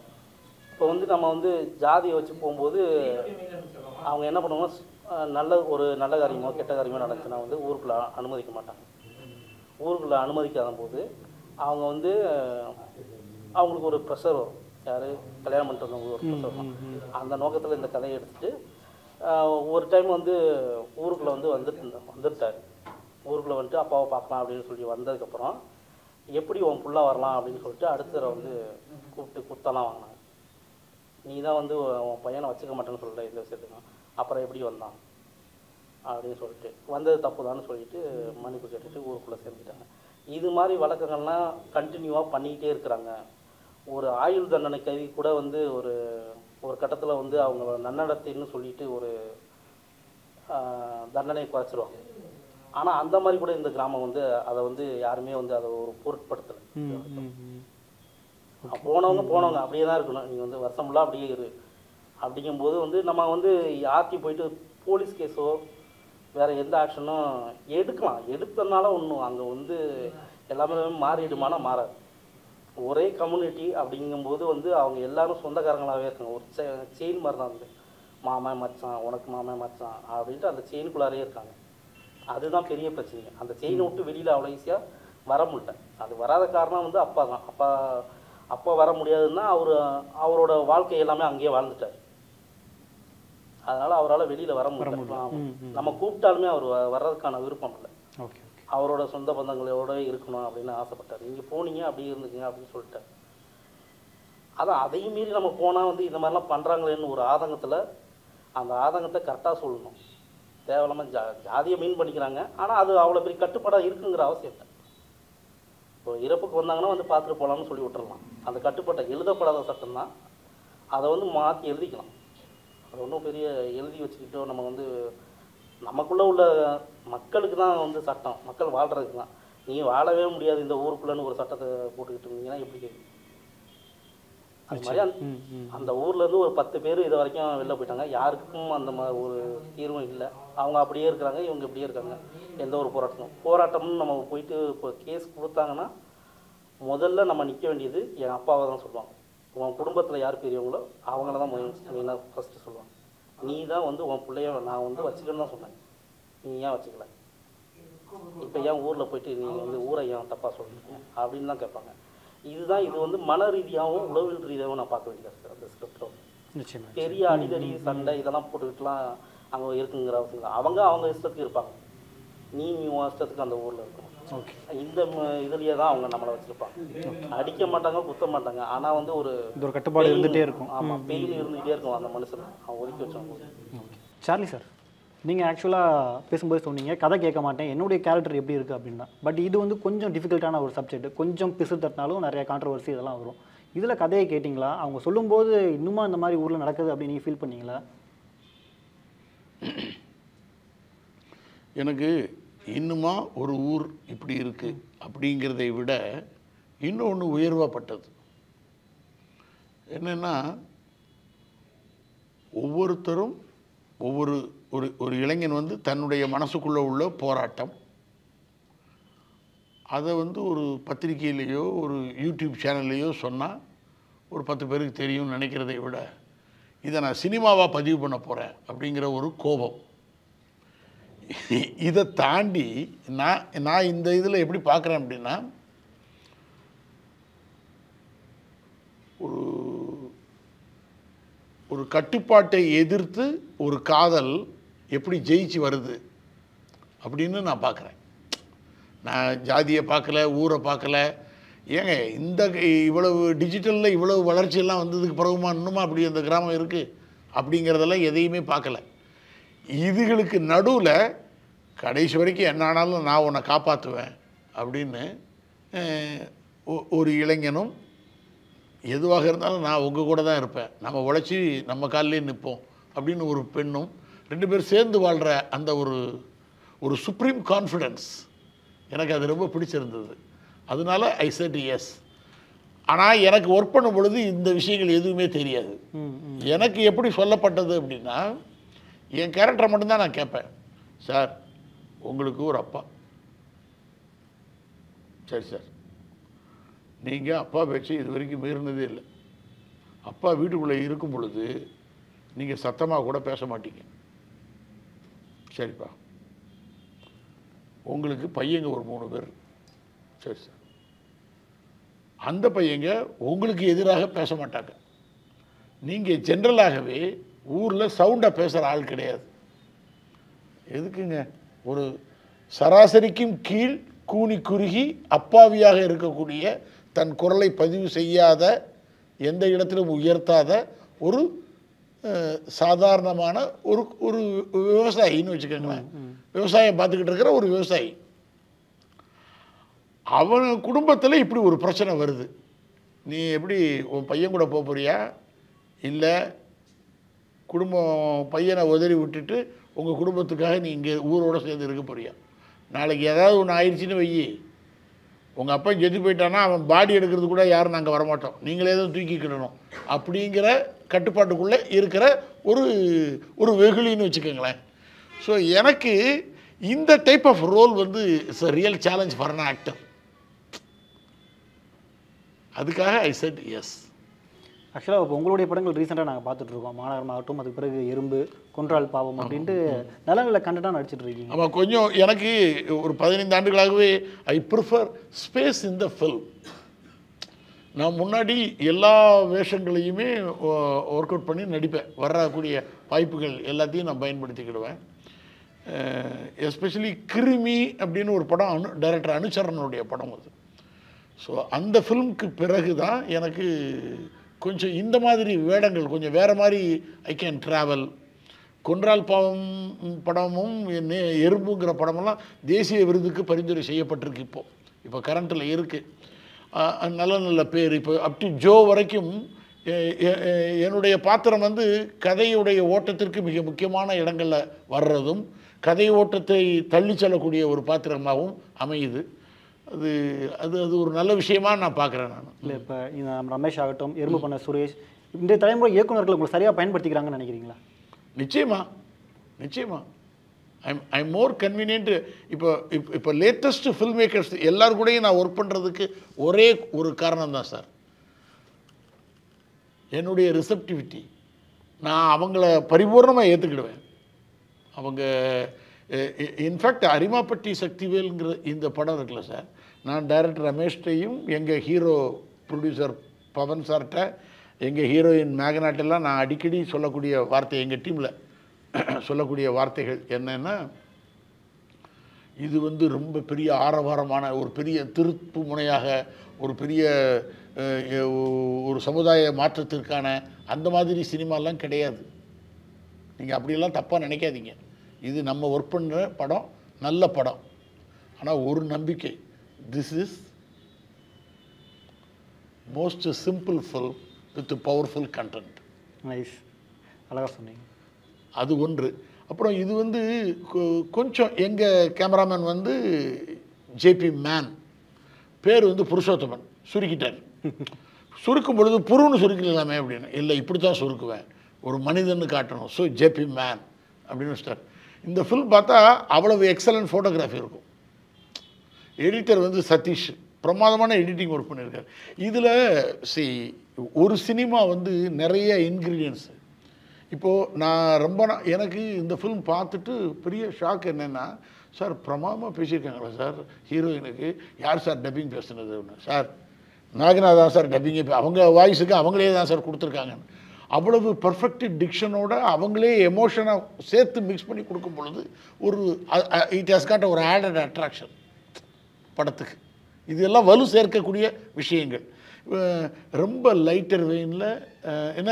இப்போ வந்து நம்ம வந்து ஜாதியை வச்சு போகும்போது அவங்க என்ன பண்ணுவாங்கன்னா, ஒரு நல்ல காரியமோ கெட்ட காரியமோ நடந்துச்சுன்னா வந்து ஊருக்குள்ளே அனுமதிக்க மாட்டாங்க. ஊருக்குள்ளே அனுமதிக்காத போது அவங்க வந்து அவங்களுக்கு ஒரு ப்ரெஷர் வரும். யார் கல்யாணம் பண்ணிட்டு வந்தவங்க ஒரு ப்ரெஷர் வரும். அந்த நோக்கத்தில் இந்த கதையை எடுத்துகிட்டு ஒரு டைம் வந்து ஊருக்குள்ளே வந்து வந்துட்டார். ஊருக்குள்ளே வந்துட்டு அப்பாவை பார்க்கலாம் அப்படின்னு சொல்லி வந்ததுக்கப்புறம் எப்படி உன் ஃபுல்லாக வரலாம் அப்படின்னு சொல்லிட்டு அடுத்த தடவை வந்து கூப்பிட்டு குத்தலாம் வாங்கினாங்க. நீ தான் வந்து உன் பையனை வச்சுக்க மாட்டேன்னு சொல்லல இந்த விஷயத்துக்கு, அப்புறம் எப்படி வந்தான் அப்படின்னு சொல்லிட்டு வந்தது தப்பு தான்னு சொல்லிட்டு மன்னிப்பு கேட்டுட்டு ஊருக்குள்ளே சேர்ந்துட்டாங்க. இது மாதிரி வழக்கங்கள்லாம் கண்டினியூவாக பண்ணிக்கிட்டே இருக்கிறாங்க. ஒரு ஆயுள் தண்டனை கைதி கூட வந்து ஒரு கட்டத்தில் வந்து அவங்க நன்னடத்தைன்னு சொல்லிட்டு ஒரு தண்டனையை குறைச்சிருவாங்க. ஆனால் அந்த மாதிரி கூட இந்த கிராமம் வந்து அதை வந்து யாருமே வந்து அதை ஒரு பொருட்படுத்தலை. போனவங்க அப்படியே தான் இருக்கணும். நீங்கள் வந்து வருஷம் ஃபுல்லாக அப்படியே இரு அப்படிங்கும்போது வந்து நம்ம வந்து யார்கிட்டையும் போயிட்டு போலீஸ் கேஸோ வேறு எந்த ஆக்ஷனும் எடுக்கலாம். எடுத்ததுனால ஒன்றும் அங்கே வந்து எல்லாமே மாறிடுமானா மாறாது. ஒரே கம்யூனிட்டி அப்படிங்கும்போது வந்து அவங்க எல்லாரும் சொந்தக்காரங்களாகவே இருக்காங்க. ஒரு செயின் மாதிரி தான் வந்து மாமன் மச்சான், உனக்கு மாமன் மச்சான் அப்படின்ட்டு அந்த செயினுக்குள்ளாரே இருக்காங்க. அதுதான் பெரிய பிரச்சனை. அந்த செயினை விட்டு வெளியில் அவ்வளோ ஈஸியாக வர முடியல. அது வராத காரணம் வந்து அப்பா தான். அப்பா வர முடியாதுன்னா அவரோட வாழ்க்கை எல்லாமே அங்கேயே வாழ்ந்துட்டார். அதனால் அவரால் வெளியில் வர முடியல. நம்ம கூப்பிட்டாலுமே அவர் வர்றதுக்கான விருப்பம் இல்லை. ஓகே, அவரோட சொந்த பந்தங்களோட இருக்கணும் அப்படின்னு ஆசைப்பட்டார். நீங்கள் போனீங்க அப்படி இருந்துக்குங்க அப்படின்னு சொல்லிட்டார். அதான் அதையும் மீறி நம்ம போனால் வந்து இந்த மாதிரிலாம் பண்ணுறாங்களேன்னு ஒரு ஆதங்கத்தில் அந்த ஆதங்கத்தை கரெக்டாக சொல்லணும். தேவையில்லாமல் ஜாதியை மீன் பண்ணிக்கிறாங்க. ஆனால் அது அவ்வளோ பெரிய கட்டுப்பாடாக இருக்குங்கிற அவசியம் இல்லை. இப்போ இறப்புக்கு வந்தாங்கன்னா வந்து பார்த்துட்டு போகலாம்னு சொல்லி விட்டுறலாம். அந்த கட்டுப்பாட்டை எழுதப்படாத சட்டம் தான். அதை வந்து மாற்றி எழுதிக்கலாம். அது ஒன்றும் பெரிய எழுதி வச்சுக்கிட்டோ நம்ம வந்து நமக்குள்ளே உள்ள மக்களுக்கு தான் வந்து சட்டம், மக்கள் வாழ்கிறதுக்கு தான். நீங்கள் வாழவே முடியாது இந்த ஊருக்குள்ளேன்னு ஒரு சட்டத்தை போட்டுக்கிட்டு இருந்தீங்கன்னா எப்படி கேட்கும்? அது மாதிரி அந்த ஊர்லேருந்து ஒரு 10 பேர் இது வரைக்கும் வெளில போயிட்டாங்க. யாருக்கும் அந்த மாதிரி ஒரு தீர்வும் இல்லை. அவங்க அப்படியே இருக்கிறாங்க, இவங்க இப்படியே இருக்காங்க. எந்த ஒரு போராட்டம்னு நம்ம போயிட்டு இப்போ கேஸ் கொடுத்தாங்கன்னா முதல்ல நம்ம நிற்க வேண்டியது என் அப்பாவை தான் சொல்லுவாங்க. உன் குடும்பத்தில் யார் பெரியவங்களோ அவங்கள தான் மெயினாக ஃபஸ்ட்டு சொல்லுவாங்க. நீ தான் வந்து உன் பிள்ளைய நான் வந்து வச்சுக்கன்னு தான் சொன்னேன், நீ ஏன் வச்சுக்கல, இப்போ ஏன் ஊரில் போயிட்டு நீங்கள் வந்து ஊரை ஏன் தப்பாக சொல்கிறீங்க அப்படின்னு தான் கேட்பாங்க. இது வந்து மன ரீதியாகவும் உளவியல் ரீதியாகவும் நான் பார்க்க வேண்டியது இருக்குது. அந்த ஸ்கிரிப்டோ பெரிய அடிதடி சண்டை இதெல்லாம் போட்டுக்கிட்டுலாம் அங்கே இருக்குங்கிற அவசியம் இல்லை. அவங்க இஷ்டத்துக்கு இருப்பாங்க, நீ உன் இஷ்டத்துக்கு அந்த ஊரில் இருக்கணும். இந்த இதுலேயே தான் அவங்க நம்மளை வச்சுருப்பாங்க. அடிக்க மாட்டாங்க, குத்த மாட்டாங்க. ஆனால் வந்து ஒரு கட்டுப்பாடு இருந்துகிட்டே இருக்கும். ஆமாம், பெயின் இருந்துகிட்டே இருக்கும் அந்த மனுஷன். அவன் ஒதுக்கி வச்சவங்க. சார்லி சார், நீங்கள் ஆக்சுவலாக பேசும்போது சொன்னீங்க கதை கேட்க மாட்டேன், என்னுடைய கேரக்டர் எப்படி இருக்குது அப்படின்னா. பட் இது வந்து கொஞ்சம் டிஃபிகல்ட்டான ஒரு சப்ஜெக்ட். கொஞ்சம் பிசு தட்டினாலும் நிறைய கான்ட்ரவர்சி இதெல்லாம் வரும். இதில் கதையை கேட்டிங்களா? அவங்க சொல்லும்போது இன்னுமா இந்த மாதிரி ஊரில் நடக்குது அப்படின்னு நீங்கள் ஃபீல் பண்ணீங்களா? எனக்கு இன்னுமா ஒரு ஊர் இப்படி இருக்குது அப்படிங்கிறதை விட இன்னொன்று உயர்வாப்பட்டது என்னென்னா, ஒவ்வொருத்தரும் ஒரு இளைஞன் வந்து தன்னுடைய மனசுக்குள்ளே உள்ள போராட்டம் அதை வந்து ஒரு பத்திரிகையிலையோ ஒரு யூடியூப் சேனல்லையோ சொன்னால் ஒரு 10 பேருக்கு தெரியும்னு நினைக்கிறதை விட இதை நான் சினிமாவாக பதிவு பண்ண போகிறேன் அப்படிங்கிற ஒரு கோபம். இதை தாண்டி நான் இந்த இதில் எப்படி பார்க்குறேன் அப்படின்னா, ஒரு கட்டுப்பாட்டை எதிர்த்து ஒரு காதல் எப்படி ஜெயிச்சு வருது அப்படின்னு நான் பார்க்குறேன். நான் ஜாதியை பார்க்கல, ஊரை பார்க்கல. ஏங்க இந்த இவ்வளவு டிஜிட்டலில் இவ்வளவு வளர்ச்சியெல்லாம் வந்ததுக்கு பிறகுமா இன்னுமா அப்படி அந்த கிராமம் இருக்குது அப்படிங்கிறதெல்லாம் எதையுமே பார்க்கல. இதுகளுக்கு நடுவில் கடைசி வரைக்கும் என்ன ஆனாலும் நான் உன்னை காப்பாற்றுவேன் அப்படின்னு ஒரு இளைஞனும், எதுவாக இருந்தாலும் நான் உங்கள் கூட தான் இருப்பேன், நம்ம உழைச்சி நம்ம காலிலே நிற்போம் அப்படின்னு ஒரு பெண்ணும் 2 பேர் சேர்ந்து வாழ்கிற அந்த ஒரு சுப்ரீம் கான்ஃபிடென்ஸ் எனக்கு அது ரொம்ப பிடிச்சிருந்தது. அதனால ஐ செட் எஸ். ஆனால் எனக்கு ஒர்க் பண்ணும் பொழுது இந்த விஷயங்கள் எதுவுமே தெரியாது. எனக்கு எப்படி சொல்லப்பட்டது அப்படின்னா, என் கேரக்டரை மட்டும்தான் நான் கேட்பேன். சார் உங்களுக்கு ஒரு அப்பா, சரி சார், நீங்கள் அப்பா பேச்சு இது வரைக்கும் மீறினதே இல்லை. அப்பா வீட்டுக்குள்ளே இருக்கும் பொழுது நீங்கள் சத்தமாக கூட பேச மாட்டீங்க. சரிப்பா, உங்களுக்கு பையங்க ஒரு 3 பேர், சரி சார், அந்த பையங்க உங்களுக்கு எதிராக பேச மாட்டாங்க. நீங்கள் ஜென்ரலாகவே ஊரில் சவுண்டாக பேசுகிற ஆள் கிடையாது. எதுக்குங்க ஒரு சராசரிக்கும் கீழ் கூனி குறுகி அப்பாவியாக இருக்கக்கூடிய, தன் குரலை பதிவு செய்யாத, எந்த இடத்திலும் உயர்த்தாத ஒரு சாதாரணமான ஒரு விவசாயின்னு வச்சுக்கோங்களேன். விவசாயம் பார்த்துக்கிட்டு இருக்கிற ஒரு விவசாயி, அவன் குடும்பத்தில் இப்படி ஒரு பிரச்சனை வருது. நீ எப்படி உன் பையன் கூட போக போறியா, இல்லை குடும்பம் பையனை உதறி விட்டுட்டு உங்கள் குடும்பத்துக்காக நீ இங்கே ஊரோடு சேர்ந்து இருக்க போறியா? நாளைக்கு ஏதாவது ஒன்று ஆயிடுச்சின்னு வையி, உங்கள் அப்பா செத்து போயிட்டானா அவன் பாடி எடுக்கிறது கூட யாரும் நாங்கள் வரமாட்டோம், நீங்களே தான் தூக்கிக்கிடணும் அப்படிங்கிற கட்டுப்பாட்டுக்குள்ளே இருக்கிற ஒரு வெகுளின்னு வச்சுக்கோங்களேன். ஸோ எனக்கு இந்த டைப் ஆஃப் ரோல் வந்து it's a real challenge for an actor. அதுக்காக ஐ செட் எஸ். ஆக்சுவலாக இப்போ உங்களுடைய படங்கள் ரீசெண்டாக நாங்கள் பார்த்துட்ருக்கோம். மாநகரம் ஆகட்டும், அதுக்கு பிறகு எறும்பு, கொன்றால் பாவம் அப்படின்ட்டு நல்ல நல்ல கண்டென்ட்டாக நடிச்சிட்டு இருக்கீங்க. ஆமாம், கொஞ்சம் எனக்கு ஒரு 15 ஆண்டுகளாகவே I prefer space in the film. நான் முன்னாடி எல்லா வேஷங்களையுமே ஒர்க் அவுட் பண்ணி நடிப்பேன். வரக்கூடிய வாய்ப்புகள் எல்லாத்தையும் நான் பயன்படுத்திக்கிடுவேன். எஸ்பெஷலி கிருமி அப்படின்னு ஒரு படம் டைரக்டர் அனுச்சரனுடைய படம் அது. ஸோ அந்த ஃபில்முக்கு பிறகு தான் எனக்கு கொஞ்சம் இந்த மாதிரி வேடங்கள் கொஞ்சம் வேறு மாதிரி ஐ கேன் ட்ராவல். கொன்றால் பாவம் படமும் எறும்புங்கிற படமெல்லாம் தேசிய விருதுக்கு பரிந்துரை செய்யப்பட்டிருக்கு. இப்போ கரண்ட்டில் இருக்குது. நல்ல நல்ல பேர் இப்போ அப் டு ஜோ வரைக்கும் என்னுடைய பாத்திரம் வந்து கதையுடைய ஓட்டத்திற்கு மிக முக்கியமான இடங்களில் வர்றதும் கதை ஓட்டத்தை தள்ளி செல்லக்கூடிய ஒரு பாத்திரமாகவும் அமையுது. அது அது அது ஒரு நல்ல விஷயமா நான் பார்க்குறேன். நான் இல்லை இப்போ ரமேஷ் ஆகட்டும், எறும்பு பண்ண சுரேஷ், இந்த தலைமுறை இயக்குநர்கள் உங்களை சரியாக பயன்படுத்திக்கிறாங்கன்னு நினைக்கிறீங்களா? நிச்சயமா ஐ மோர் கன்வீனியன்ட். இப்போ லேட்டஸ்ட் ஃபில்ம் மேக்கர்ஸ் எல்லாரும் கூடயும் நான் ஒர்க் பண்ணுறதுக்கு ஒரே ஒரு காரணம் தான் சார், என்னுடைய ரிசப்டிவிட்டி. நான் அவங்கள பரிபூர்ணமாக ஏற்றுக்கிடுவேன். அவங்க இன்ஃபேக்ட் அரிமாப்பட்டி சக்திவேல்ங்கிற இந்த படம் இருக்குல்ல சார், நான் டைரக்டர் ரமேஷ்டையும் எங்கள் ஹீரோ ப்ரொடியூசர் பவன் சார்கிட்ட எங்கள் ஹீரோயின் மேகனாட்டெல்லாம் நான் அடிக்கடி சொல்லக்கூடிய வார்த்தை, எங்கள் டீமில் சொல்லக்கூடிய வார்த்தைகள் என்னென்னா, இது வந்து ரொம்ப பெரிய ஆரவாரமான ஒரு பெரிய திருப்பு முனையாக ஒரு பெரிய ஒரு சமுதாய மாற்றத்திற்கான அந்த மாதிரி சினிமாலாம் கிடையாது. நீங்கள் அப்படியெல்லாம் தப்பாக நினைக்காதீங்க. இது நம்ம ஒர்க் பண்ணுற படம், நல்ல படம். ஆனால் ஒரு நம்பிக்கை, this is most simple film with powerful content. Nice, அழகாக சொன்னீங்க. அது ஒன்று. அப்புறம் இது வந்து கொஞ்சம் எங்கள் கேமராமேன் வந்து ஜேபி மேன், பேர் வந்து புருஷோத்தமன், சுருக்கிட்டார். சுருக்கும் பொழுது புருன்னு சுருக்கலாமே அப்படின்னு, இல்லை இப்படி தான் சுருக்குவேன், ஒரு மனிதன்னு காட்டணும், ஸோ ஜேபி மேன் அப்படின்னு வச்சிட்டார். இந்த ஃபில்ம் பார்த்தா அவ்வளவு எக்ஸலன்ட் ஃபோட்டோகிராஃபி இருக்கும். எடிட்டர் வந்து சதீஷ், பிரமாதமான எடிட்டிங் ஒர்க் பண்ணியிருக்கார். இதில் ஒரு சினிமா வந்து நிறைய இன்க்ரீடியன்ஸு. இப்போது நான் எனக்கு இந்த ஃபில்ம் பார்த்துட்டு பெரிய ஷாக் என்னென்னா, சார் பிரமாதமாக பேசியிருக்காங்களா சார் ஹீரோயினுக்கு, யார் சார் டப்பிங் பேசுனது அப்படின்னு. சார் நாகநாதா சார் டப்பிங்கே, அவங்க வாய்ஸுக்கு அவங்களே தான் சார் கொடுத்துருக்காங்கன்னு. அவ்வளவு பர்ஃபெக்ட் டிக்ஷனோட அவங்களே எமோஷனாக சேர்த்து மிக்ஸ் பண்ணி கொடுக்கும் பொழுது ஒரு இட் ஹஸ் காட் ஒரு ஆடட் அட்ராக்ஷன் படத்துக்கு. இதெல்லாம் வலு சேர்க்கக்கூடிய விஷயங்கள். ரொம்ப லைட்டர் வெயினில் என்ன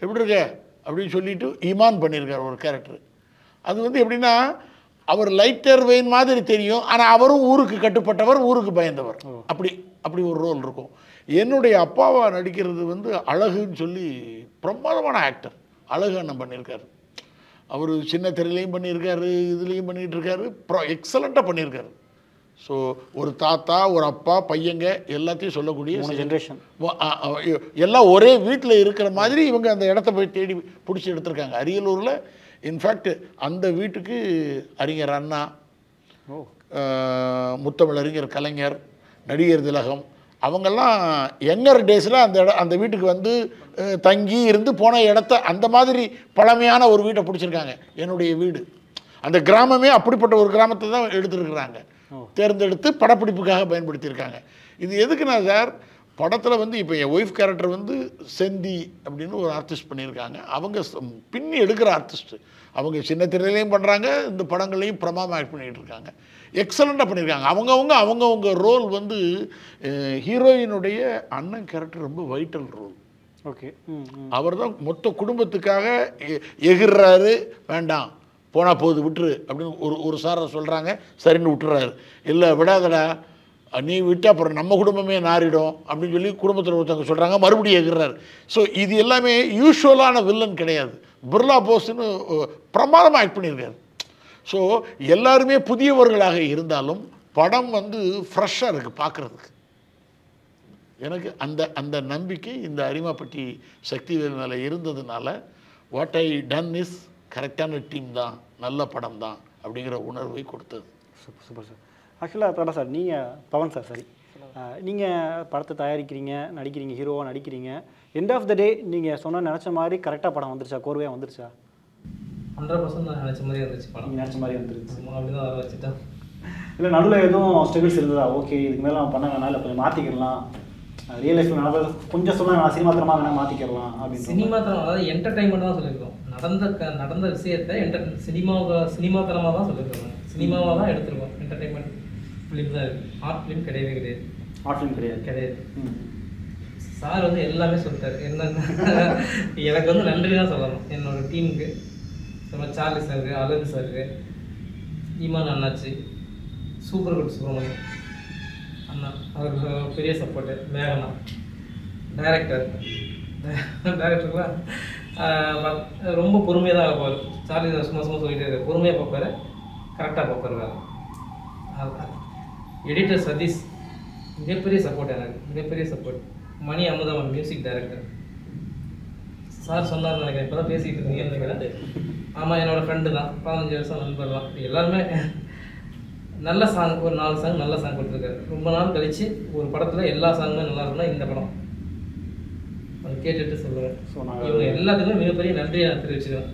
எப்படி இருக்க அப்படின்னு சொல்லிட்டு ஈமான் பண்ணியிருக்கார் ஒரு கேரக்டர். அது வந்து எப்படின்னா, அவர் லைட்டர் வெயின் மாதிரி தெரியும், ஆனால் அவரும் ஊருக்கு கட்டுப்பட்டவர், ஊருக்கு பயந்தவர். அப்படி ஒரு ரோல் இருக்கும். என்னுடைய அப்பாவா நடிக்கிறது வந்து அழகுன்னு சொல்லி பிரமாதமான ஆக்டர் அழகு அண்ணன் பண்ணியிருக்காரு. அவர் சின்ன திரையிலையும் பண்ணியிருக்காரு, இதுலேயும் பண்ணிகிட்டு இருக்காரு, எக்ஸலண்ட்டாக பண்ணியிருக்காரு. ஸோ ஒரு தாத்தா, ஒரு அப்பா, பையங்க எல்லாத்தையும் சொல்லக்கூடிய ஜென்ரேஷன் எல்லாம் ஒரே வீட்டில் இருக்கிற மாதிரி இவங்க அந்த இடத்த போய் தேடி பிடிச்சி எடுத்திருக்காங்க. அரியலூரில் இன்ஃபேக்ட் அந்த வீட்டுக்கு அறிஞர் அண்ணா, முத்தமிழ் அறிஞர் கலைஞர், நடிகர் திலகம், அவங்கெல்லாம் யங்கர் டேஸில் அந்த வீட்டுக்கு வந்து தங்கி இருந்து போன இடத்த அந்த மாதிரி பழமையான ஒரு வீட்டை பிடிச்சிருக்காங்க. என்னுடைய வீடு அந்த கிராமமே அப்படிப்பட்ட ஒரு கிராமத்தை தான் எடுத்துருக்குறாங்க, தேர்ந்தெடுத்து படப்பிடிப்புக்காக பயன்படுத்தியிருக்காங்க. இது எதுக்குன்னா சார், படத்தில் வந்து இப்போ என் ஒய்ஃப் கேரக்டர் வந்து செந்தி அப்படின்னு ஒரு ஆர்டிஸ்ட் பண்ணியிருக்காங்க. அவங்க பின்னி எடுக்கிற ஆர்டிஸ்ட்டு. அவங்க சின்ன திரையிலையும் பண்ணுறாங்க, இந்த படங்களையும் பிரமாதமாக ஆக்ட் பண்ணிகிட்டு இருக்காங்க. எக்ஸலண்ட்டாக பண்ணியிருக்காங்க. அவங்கவுங்க ரோல் வந்து ஹீரோயினுடைய அண்ணன் கேரக்டர் ரொம்ப வைட்டல் ரோல். ஓகே, அவர் தான் மொத்த குடும்பத்துக்காக எகிர்றாரு, வேண்டாம் போனால் போகுது விட்டுரு அப்படின்னு ஒரு சாரை சொல்கிறாங்க, சரின்னு விட்டுறாரு. இல்லை விடாதடா, நீ விட்டு அப்புறம் நம்ம குடும்பமே நாரிடும் அப்படின்னு சொல்லி குடும்பத்தில் ஒருத்தவங்க சொல்கிறாங்க, மறுபடியும் எகிறாரு. ஸோ இது எல்லாமே யூஸ்வலான வில்லன் கிடையாது. பிர்லா போஸ்ன்னு பிரமாதமாக ஆக்ட் பண்ணியிருக்காரு. ஸோ எல்லாருமே புதியவர்களாக இருந்தாலும் படம் வந்து ஃப்ரெஷ்ஷாக இருக்குது பார்க்குறதுக்கு. எனக்கு அந்த நம்பிக்கை இந்த அரிமாப்பட்டி சக்திவேல் மேலே இருந்ததுனால வாட் ஐ டன் இஸ் கரெக்டான டீம் தான், நல்ல படம் தான் அப்படிங்கிற உணர்வை கொடுத்தது. Super sir. ஆக்சுவலாக சார் நீங்கள் பவன் சார், சரி நீங்கள் படத்தை தயாரிக்கிறீங்க, நடிக்கிறீங்க, ஹீரோவாக நடிக்கிறீங்க. எண்ட் ஆஃப் த டே நீங்கள் சொன்ன நினச்ச மாதிரி கரெக்டாக படம் வந்துருச்சா, கோர்வையாக வந்துருச்சா? 100% நான் நினச்ச மாதிரி இருந்துச்சு படம். நீங்கள் நினச்ச மாதிரி வந்துருச்சு. அப்படி தான் வர வச்சுட்டேன். இல்லை நடுவில் எதுவும் ஸ்ட்ரகிள்ஸ் இருந்ததா? ஓகே இதுக்கு மேலே நம்ம பண்ண வேணாம், இல்லை கொஞ்சம் மாற்றிக்கலாம், ரியல் லைஃப்பில் நடந்தது கொஞ்சம் சொன்னால் சினிமா தரமாக வேணால் மாற்றிக்கலாம் அப்படின்னு. சினிமா தரம், அதாவது என்டர்டைன்மெண்ட் தான் சொல்லியிருக்கோம். நடந்த விஷயத்தை சினிமாத்தனமாக தான் சொல்லியிருக்கோம். சினிமாவாக தான் எடுத்துருக்கோம். என்டர்டைன்மெண்ட் ஃபிலிம் தான் இருக்குது. ஆர்ட் ஃபிலிம் கிடையவே கிடையாது. ஆர்ட் ஃபிலிம் கிடையாது. சார் வந்து எல்லாமே சொல்லிட்டாரு. என்னென்ன எனக்கு வந்து நன்றி தான் சொல்லணும் என்னோட டீமுக்கு. சார்லி சார், அலன் சார், ஈமான் அண்ணாச்சி, சூப்பர் குட் சுப்ரமணியம் அண்ணா, அவருக்கு பெரிய சப்போர்ட்டு. மேகனா டைரக்டர்லாம் ரொம்ப பொறுமையாக தான் இருப்பார். சார்லி சும்மா சொல்லிட்டே இருக்காரு, பொறுமையாக பார்ப்பாரு, கரெக்டாக பார்ப்பாரு வேறு. எடிட்டர் சதீஷ் மிகப்பெரிய சப்போர்ட், எனக்கு மிகப்பெரிய சப்போர்ட். மணி அமுதவன் மியூசிக் டைரக்டர். சார் சொன்னார் நினைக்கிறேன், இப்போ தான் பேசிக்கிட்டு இருந்தீங்க. ஆமாம், என்னோடய ஃப்ரெண்டு தான், 15 வருஷம் நண்பர் தான். எல்லாருமே நல்ல சாங், ஒரு 4 சாங் நல்ல சாங் கொடுத்துருக்காரு. ரொம்ப நாள் கழித்து ஒரு படத்தில் எல்லா சாங்குமே நல்லா இருக்குன்னா இந்த படம் அதை கேட்டுட்டு சொல்லுவேன். ஸோ இவங்க எல்லாத்துக்குமே மிகப்பெரிய நன்றியை நான் தெரிவிச்சுக்கிறேன்.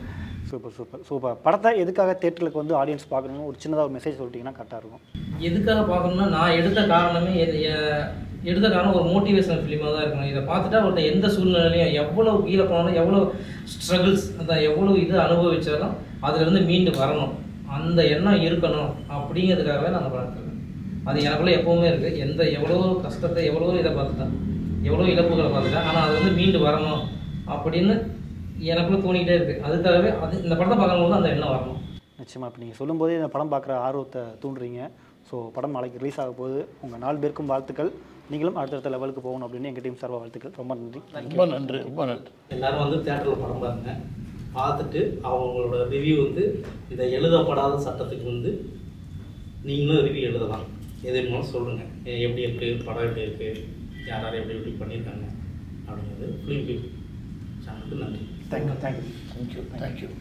சூப்பர். படத்தை எதுக்காக தேட்டருக்கு வந்து ஆடியன்ஸ் பார்க்கணும்னு ஒரு சின்னதாக ஒரு மெசேஜ் சொல்லிட்டீங்கன்னா கரெக்டாக இருக்கும். எதுக்காக பார்க்கணும்னா, நான் எடுத்த காரணம் ஒரு மோட்டிவேஷனல் ஃபிலிமாக தான் இருக்கணும். இதை பார்த்துட்டா அவர்கிட்ட எந்த சூழ்நிலையும் எவ்வளோ கீழே போனாலும், எவ்வளோ ஸ்ட்ரகிள்ஸ், அந்த எவ்வளோ இது அனுபவிச்சாலும் அதுலேருந்து மீண்டு வரணும், அந்த எண்ணம் இருக்கணும் அப்படிங்கிறதுக்காகவே நான் பார்த்துருக்கேன். அது எனக்குள்ளே எப்போவுமே இருக்குது. எவ்வளோ கஷ்டத்தை, எவ்வளோ இதை பார்த்துட்டேன், எவ்வளோ இழப்புகளை பார்த்துட்டேன், ஆனால் அது வந்து மீண்டு வரணும் அப்படின்னு எனக்குள்ளே தோணிக்கிட்டே இருக்குது. அதுக்காகவே இந்த படத்தை பார்க்கும்போது அந்த எண்ணம் வரணும். நிச்சயமாக இப்போ நீங்கள் சொல்லும்போதே இந்த படம் பார்க்குற ஆர்வத்தை தூண்டுறீங்க. ஸோ படம் நாளைக்கு ரிலீஸ் ஆக போகுது. உங்கள் 4 பேருக்கும் வாழ்த்துக்கள். நீங்களும் அடுத்தடுத்த லெவலுக்கு போகணும் அப்படின்னு எங்கள் டீம் சார்பாக வாழ்த்துக்கள். ரொம்ப நன்றி. ரொம்ப நன்றி. ரொம்ப நன்றி. எல்லோரும் வந்து தேட்டரில் படம் பாருங்க, பார்த்துட்டு அவங்களோட ரிவ்யூ வந்து இந்த எழுதப்படாத சட்டத்துக்கு வந்து நீங்களும் ரிவ்யூ எழுதலாம். எது வேணாலும் சொல்லுங்கள், எப்படி இருக்குது படம், எப்படி இருக்குது, யார் எப்படி பண்ணியிருக்காங்க அப்படிங்கிறது. ஃபிலிம் சேனலுக்கு நன்றி. தேங்க்யூ.